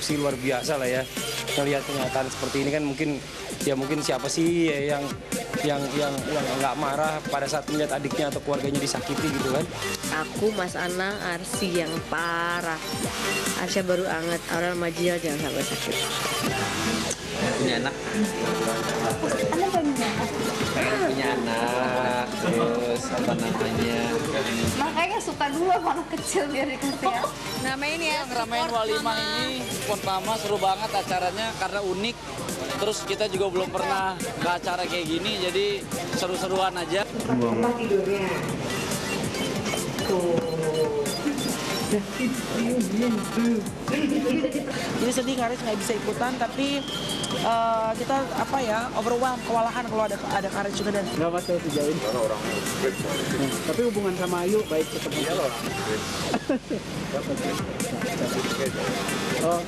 emosi luar biasa lah ya. Melihat kenyataan seperti ini kan mungkin siapa sih yang nggak marah pada saat melihat adiknya atau keluarganya disakiti gitu kan. Aku, Mas Anang, Arsi yang parah. Arsya baru anget, orang Majil jangan sampai sakit. Punya anak. Punya anak, terus apa namanya? Makanya suka dulu sama anak kecil biar dikasih ya. Nama ini ya, Ngeramein walimah ini pertama seru banget acaranya karena unik. Terus kita juga belum pernah ke acara kayak gini, jadi seru-seruan aja. Tempat tidurnya. Jadi sedih Karis nggak bisa ikutan, tapi kita overwhelmed, kewalahan kalau ada Karis juga dan nggak pas saya sejauh ini. Orang tapi hubungan sama Ayu baik tetap. Iya loh. Oh.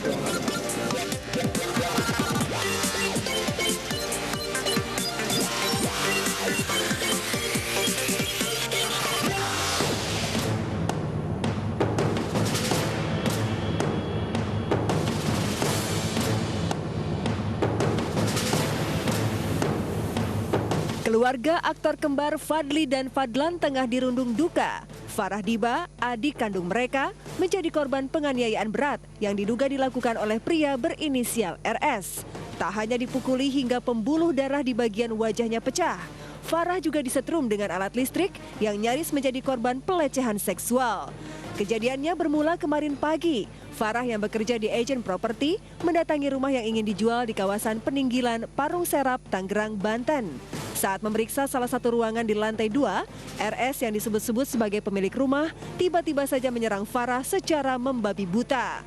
Keluarga aktor kembar Fadly dan Fadlan tengah dirundung duka. Farah Diba, adik kandung mereka, menjadi korban penganiayaan berat yang diduga dilakukan oleh pria berinisial RS. Tak hanya dipukuli hingga pembuluh darah di bagian wajahnya pecah, Farah juga disetrum dengan alat listrik yang nyaris menjadi korban pelecehan seksual. Kejadiannya bermula kemarin pagi. Farah yang bekerja di agen properti mendatangi rumah yang ingin dijual di kawasan Peninggilan, Parung Serap, Tangerang, Banten. Saat memeriksa salah satu ruangan di lantai 2, RS yang disebut-sebut sebagai pemilik rumah tiba-tiba saja menyerang Farah secara membabi buta.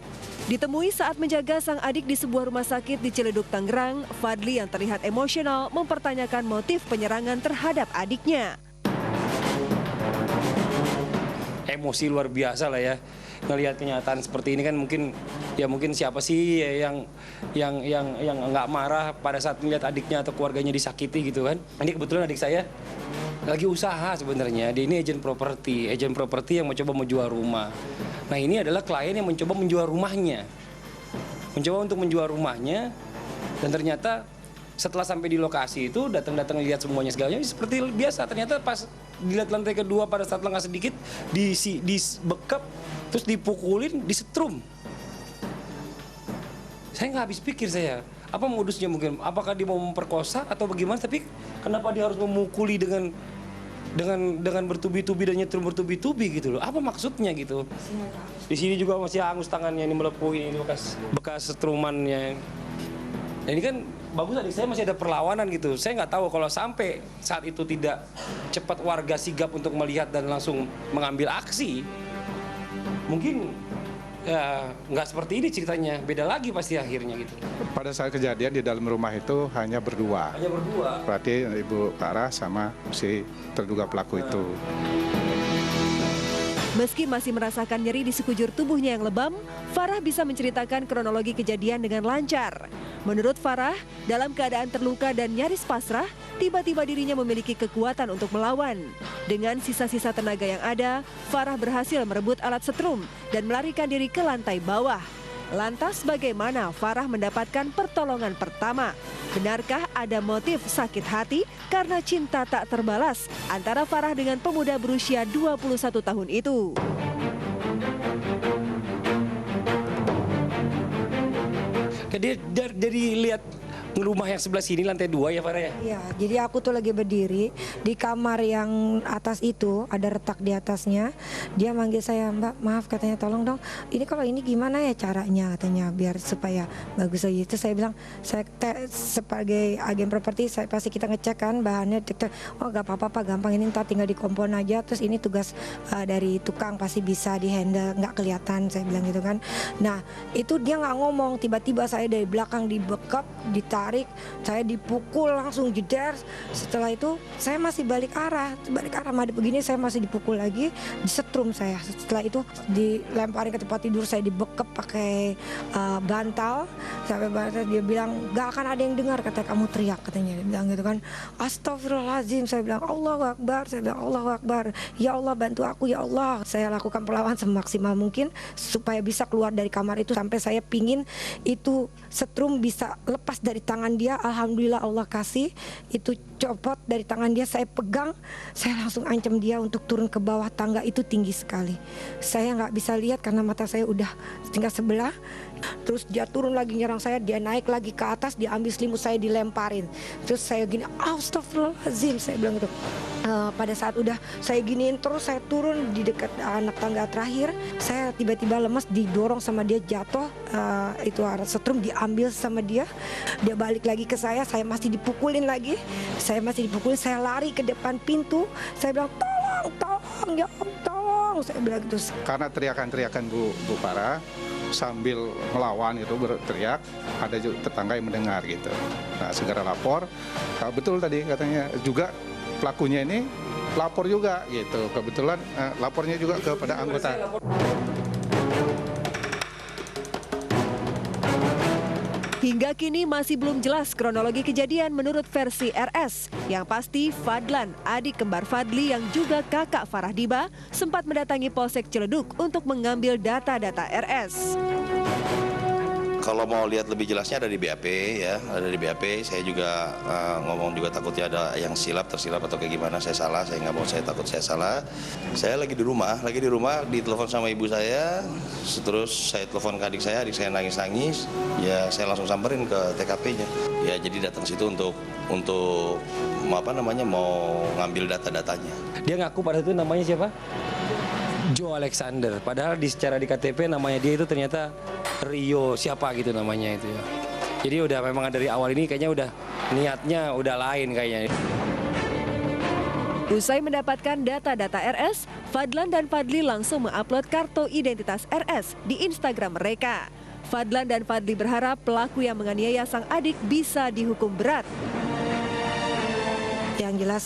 Ditemui saat menjaga sang adik di sebuah rumah sakit di Ciledug, Tangerang, Fadly yang terlihat emosional mempertanyakan motif penyerangan terhadap adiknya. Emosi luar biasa lah ya. Ngelihat kenyataan seperti ini kan mungkin siapa sih yang nggak marah pada saat melihat adiknya atau keluarganya disakiti gitu kan. Ini kebetulan adik saya lagi usaha sebenarnya. Dia ini agen properti yang mencoba menjual rumah. Nah ini adalah klien yang mencoba menjual rumahnya. Mencoba untuk menjual rumahnya dan ternyata setelah sampai di lokasi itu datang lihat semuanya segalanya seperti biasa. Ternyata pas dilihat lantai kedua pada saat lengah sedikit dibekap, terus dipukulin, disetrum. Saya nggak habis pikir saya, apa modusnya mungkin? Apakah dia mau memperkosa atau bagaimana? Tapi kenapa dia harus memukuli dengan bertubi-tubi dan nyetrum bertubi-tubi gitu loh? Apa maksudnya gitu? Di sini juga masih hangus tangannya, ini melepuh, ini bekas setrumannya. Nah ini kan bagus, adik saya masih ada perlawanan gitu. Saya nggak tahu kalau sampai saat itu tidak cepat warga sigap untuk melihat dan langsung mengambil aksi, mungkin ya nggak seperti ini ceritanya, beda lagi pasti akhirnya gitu. Pada saat kejadian di dalam rumah itu hanya berdua. Hanya berdua. Berarti Ibu Farah sama si terduga pelaku itu. Meski masih merasakan nyeri di sekujur tubuhnya yang lebam, Farah bisa menceritakan kronologi kejadian dengan lancar. Menurut Farah, dalam keadaan terluka dan nyaris pasrah, tiba-tiba dirinya memiliki kekuatan untuk melawan. Dengan sisa-sisa tenaga yang ada, Farah berhasil merebut alat setrum dan melarikan diri ke lantai bawah. Lantas bagaimana Farah mendapatkan pertolongan pertama? Benarkah ada motif sakit hati karena cinta tak terbalas antara Farah dengan pemuda berusia 21 tahun itu? Dari lihat rumah yang sebelah sini lantai 2 ya Farah ya? Iya, jadi aku tuh lagi berdiri di kamar yang atas itu, ada retak di atasnya. Dia manggil saya, "Mbak, maaf," katanya, "tolong dong, ini kalau ini gimana ya caranya," katanya, "biar supaya bagus lagi." Itu saya bilang, saya sebagai agen properti, saya pasti kita ngecek kan bahannya. "Oh gak apa-apa Pak, gampang, ini ntar tinggal dikompon aja, terus ini tugas dari tukang, pasti bisa dihandle, nggak kelihatan," saya bilang gitu kan. Nah itu dia nggak ngomong, tiba-tiba saya dari belakang dibekap, ditarik tarik, saya dipukul langsung jeder. Setelah itu saya masih balik arah madep begini, saya masih dipukul lagi, disetrum saya. Setelah itu dilemparin ke tempat tidur, saya dibekep pakai bantal. Sampai bantal dia bilang gak akan ada yang dengar, katanya kamu teriak, katanya dia bilang gitu kan. Astagfirullahaladzim, saya bilang Allahu Akbar, saya bilang Allahu Akbar, ya Allah bantu aku ya Allah. Saya lakukan perlawanan semaksimal mungkin supaya bisa keluar dari kamar itu, sampai saya pingin itu setrum bisa lepas dari tangan dia. Alhamdulillah Allah kasih, itu copot dari tangan dia, saya pegang, saya langsung ancam dia untuk turun ke bawah tangga itu tinggi sekali. Saya nggak bisa lihat karena mata saya udah tinggal sebelah. Terus dia turun lagi nyerang saya, dia naik lagi ke atas, dia ambil selimut saya, dilemparin. Terus saya gini, astagfirullahaladzim, saya bilang gitu. Pada saat udah saya giniin terus, saya turun di dekat anak tangga terakhir, saya tiba-tiba lemas, didorong sama dia, jatuh. Itu alat setrum diambil sama dia, dia balik lagi ke saya masih dipukulin lagi, saya lari ke depan pintu, saya bilang tolong ya Allah, tolong, saya bilang gitu. Karena teriakan-teriakan Bu Farah sambil melawan itu berteriak, ada juga tetangga yang mendengar gitu. Nah, segera lapor. Betul tadi katanya juga pelakunya ini lapor juga gitu. Kebetulan lapornya juga kepada anggota. Hingga kini masih belum jelas kronologi kejadian menurut versi RS. Yang pasti Fadlan, adik kembar Fadli yang juga kakak Farah Diba, sempat mendatangi Polsek Ciledug untuk mengambil data-data RS. Kalau mau lihat lebih jelasnya ada di BAP ya, ada di BAP. Saya juga ngomong juga takutnya ada yang tersilap atau kayak gimana. Saya salah, saya nggak mau, saya takut saya salah. Saya lagi di rumah, ditelepon sama ibu saya, terus saya telepon ke adik saya nangis-nangis. Ya saya langsung samperin ke TKP-nya. Ya jadi datang situ untuk mau ngambil data-datanya. Dia ngaku pada itu namanya siapa? Joe Alexander. Padahal secara di KTP namanya dia itu ternyata Rio siapa gitu namanya itu ya. Jadi udah memang dari awal ini kayaknya udah niatnya udah lain kayaknya. Usai mendapatkan data-data RS, Fadlan dan Fadli langsung mengupload kartu identitas RS di Instagram mereka. Fadlan dan Fadli berharap pelaku yang menganiaya sang adik bisa dihukum berat. Yang jelas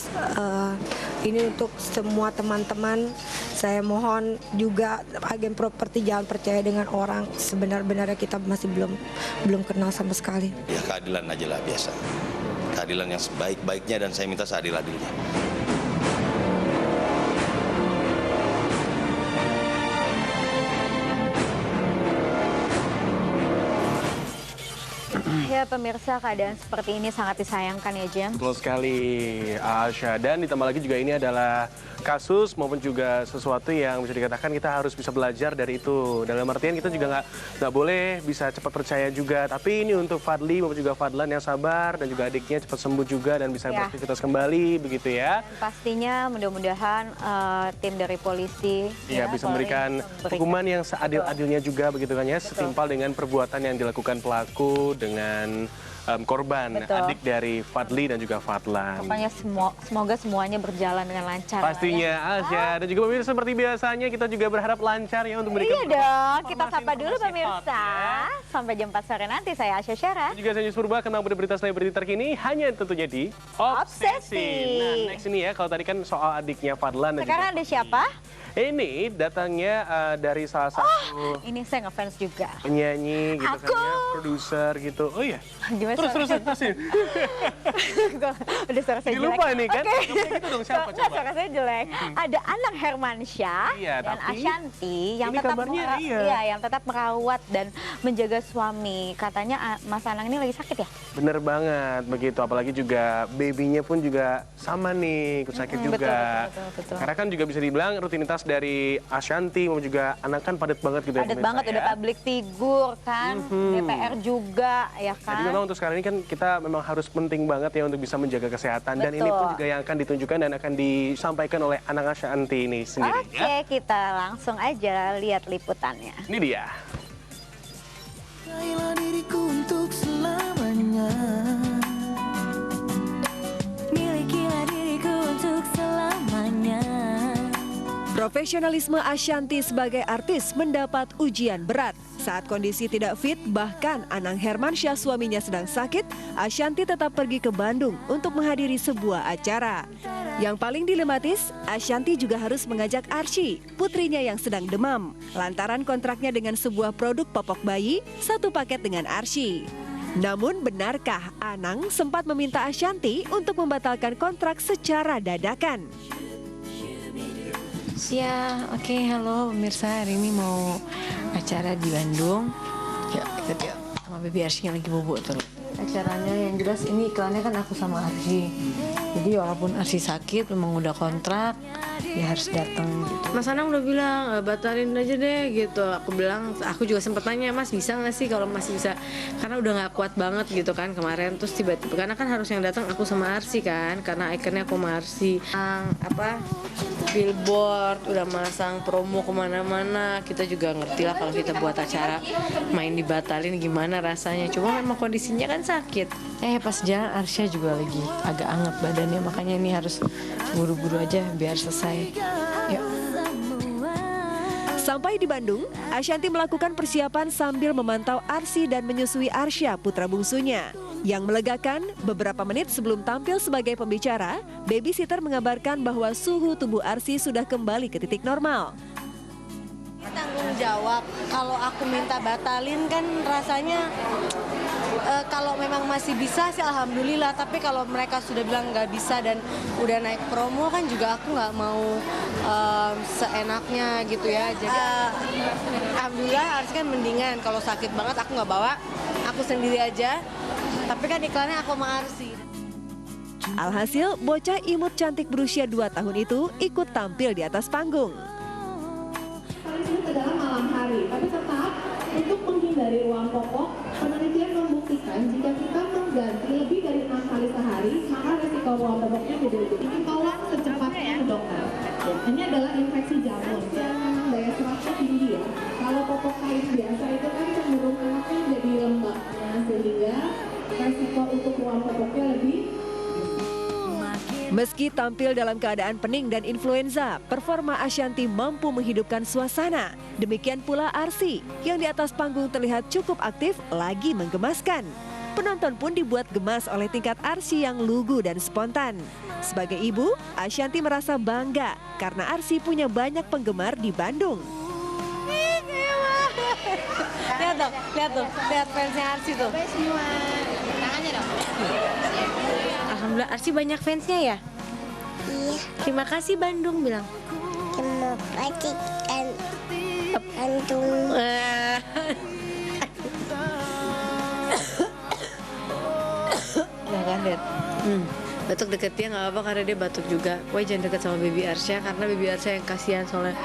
ini untuk semua teman-teman, saya mohon juga agen properti jangan percaya dengan orang sebenar-benarnya, kita masih belum kenal sama sekali. Ya keadilan aja lah biasa, keadilan yang sebaik-baiknya dan saya minta seadil-adilnya. Ya pemirsa, keadaan seperti ini sangat disayangkan ya Jem. Betul sekali Asya, dan ditambah lagi juga ini adalah kasus maupun juga sesuatu yang bisa dikatakan kita harus bisa belajar dari itu. Dalam artian kita juga nggak boleh bisa cepat percaya juga. Tapi ini untuk Fadli maupun juga Fadlan yang sabar dan juga adiknya cepat sembuh juga dan bisa beraktivitas kembali begitu ya. Dan pastinya mudah-mudahan tim dari polisi bisa memberikan hukuman yang seadil-adilnya juga begitu kan ya. Setimpal dengan perbuatan yang dilakukan pelaku dengan korban. Betul. Adik dari Fadli dan juga Fadlan. Pokoknya semoga semuanya berjalan dengan lancar. Pastinya Asya, dan juga pemirsa seperti biasanya kita juga berharap lancar ya untuk memberikan. Iya dong, kita sapa dulu pemirsa. Sampai jam 4 sore nanti, saya Asya Syara. Dan juga saya Yus Purba, kenal berita selebriti terkini hanya tentunya di Obsesi. Nah, next ini ya, kalau tadi kan soal adiknya Fadlan. Sekarang ada siapa? Ini datangnya dari salah satu ini saya ngefans juga. Penyanyi gitu kan ya, produser gitu. Oh iya. Gimana? Terusin. Udah suara saya jelek. Dilupa nih kan? Okay. Gitu dong, siapa coba? Suara saya jelek. Ada Anang Hermansyah dan Ashanty yang tetap merawat dan menjaga suami. Katanya Mas Anang ini lagi sakit ya? Bener banget begitu. Apalagi juga babynya pun juga sama nih, ikut sakit juga. Betul. Karena kan juga bisa dibilang rutinitas dari Ashanty maupun juga Anang kan padat banget gitu ya. Padat banget, udah public figure kan, DPR juga ya kan. Jadi memang untuk sekarang ini kan kita memang harus penting banget ya untuk bisa menjaga kesehatan. Dan ini pun juga yang akan ditunjukkan dan akan disampaikan oleh Anang Ashanty ini sendiri. Oke, kita langsung aja lihat liputannya. Ini dia. Kailah diriku untuk selamanya. Milikilah diriku untuk selamanya. Profesionalisme Ashanty sebagai artis mendapat ujian berat. Saat kondisi tidak fit, bahkan Anang Hermansyah suaminya sedang sakit, Ashanty tetap pergi ke Bandung untuk menghadiri sebuah acara. Yang paling dilematis, Ashanty juga harus mengajak Arsy, putrinya yang sedang demam, lantaran kontraknya dengan sebuah produk popok bayi satu paket dengan Arsy. Namun benarkah Anang sempat meminta Ashanty untuk membatalkan kontrak secara dadakan? Ya, oke, halo pemirsa, hari ini mau acara di Bandung. Yuk, ikut yuk. Sama Baby Arsy yang lagi bobo terus. Acaranya yang jelas ini iklannya kan aku sama Arsy. Jadi walaupun Arsy sakit, memang udah kontrak, ya harus datang gitu. Mas Anang udah bilang, batalin aja deh gitu. Aku bilang, aku juga sempat tanya, Mas bisa nggak sih kalau masih bisa? Karena udah nggak kuat banget gitu kan kemarin. Terus tiba-tiba, karena kan harus yang datang aku sama Arsy kan, karena ikonnya aku sama Arsy. Billboard, udah masang promo kemana-mana. Kita juga ngerti lah kalau kita buat acara main dibatalin gimana rasanya. Cuma memang kondisinya kan sakit. Pas jalan Arsya juga lagi agak anget badannya, makanya ini harus buru-buru aja biar selesai. Yuk. Sampai di Bandung, Ashanty melakukan persiapan sambil memantau Arsy dan menyusui Arsya, putra bungsunya. Yang melegakan, beberapa menit sebelum tampil sebagai pembicara, babysitter mengabarkan bahwa suhu tubuh Arsy sudah kembali ke titik normal. Tanggung jawab, kalau aku minta batalin kan rasanya kalau memang masih bisa sih alhamdulillah, tapi kalau mereka sudah bilang nggak bisa dan udah naik promo kan juga aku nggak mau seenaknya gitu ya. Jadi alhamdulillah Arsy kan mendingan, kalau sakit banget aku nggak bawa, aku sendiri aja. Tapi kan iklannya aku sama Arsy. Alhasil, bocah imut cantik berusia 2 tahun itu ikut tampil di atas panggung. Paling adalah malam hari, tapi tetap untuk menghindari ruang popok, penelitian membuktikan jika kita mengganti lebih dari 6 kali sehari, maka resiko ruang popoknya jadi tolong secepatnya ke dokter. Ini adalah infeksi jamur yang daya serapnya tinggi ya. Kalau popok kain biasa itu kan cenderung anaknya jadi lembab, sehingga resiko untuk ruang popoknya lebih. Meski tampil dalam keadaan pening dan influenza, performa Ashanty mampu menghidupkan suasana. Demikian pula Arsy, yang di atas panggung terlihat cukup aktif lagi menggemaskan. Penonton pun dibuat gemas oleh tingkat Arsy yang lugu dan spontan. Sebagai ibu, Ashanty merasa bangga karena Arsy punya banyak penggemar di Bandung. Lihat fansnya Arsy tuh. Tangannya dong. Alhamdulillah Arsy banyak fansnya ya? Iya. Terima kasih Bandung bilang. Terima kasih Bandung. Ya kan lihat. Batuk deket dia nggak apa-apa karena dia batuk juga. Wah jangan deket sama Baby Arsya karena Baby Arsya yang kasihan soalnya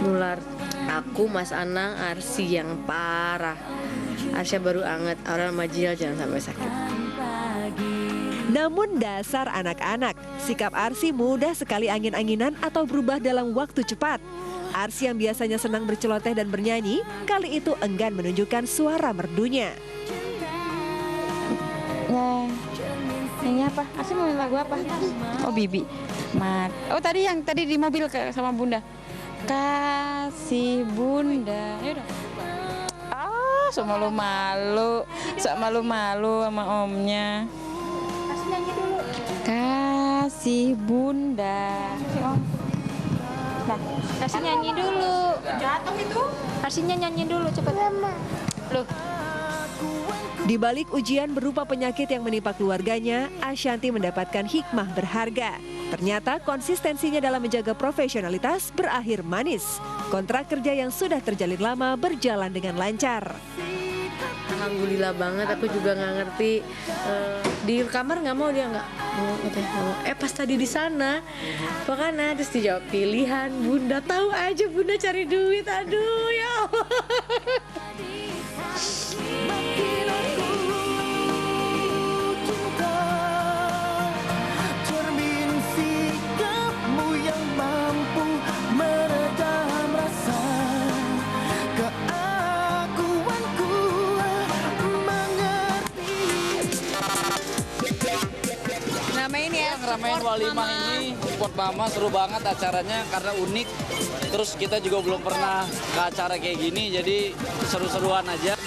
nular. Aku Mas Anang Arsy yang parah. Arsya baru anget, Aurel Majil jangan sampai sakit. Namun dasar anak-anak, sikap Arsy mudah sekali angin-anginan atau berubah dalam waktu cepat. Arsy yang biasanya senang berceloteh dan bernyanyi, kali itu enggan menunjukkan suara merdunya. Nyanyi apa? Arsy mau lagu apa? Oh Bibi. Oh tadi yang tadi di mobil sama Bunda. Kasih Bunda. Ayo dong. So malu-malu sama omnya. Kasih nyanyi dulu. Kasih Bunda. Nah, kasih nyanyi dulu. Jatuh itu. Kasihnya nyanyi dulu cepat. Loh. Di balik ujian berupa penyakit yang menimpa keluarganya, Ashanty mendapatkan hikmah berharga. Ternyata konsistensinya dalam menjaga profesionalitas berakhir manis. Kontrak kerja yang sudah terjalin lama berjalan dengan lancar. Alhamdulillah banget, aku juga nggak ngerti di kamar nggak mau dia nggak mau. Pas tadi di sana makanya terus dijawab pilihan Bunda, tahu aja Bunda cari duit, aduh ya Allah. Nama ini ya, Ngeramein walimah ini Sport Mama seru banget acaranya karena unik. Terus kita juga belum pernah ke acara kayak gini, jadi seru-seruan aja.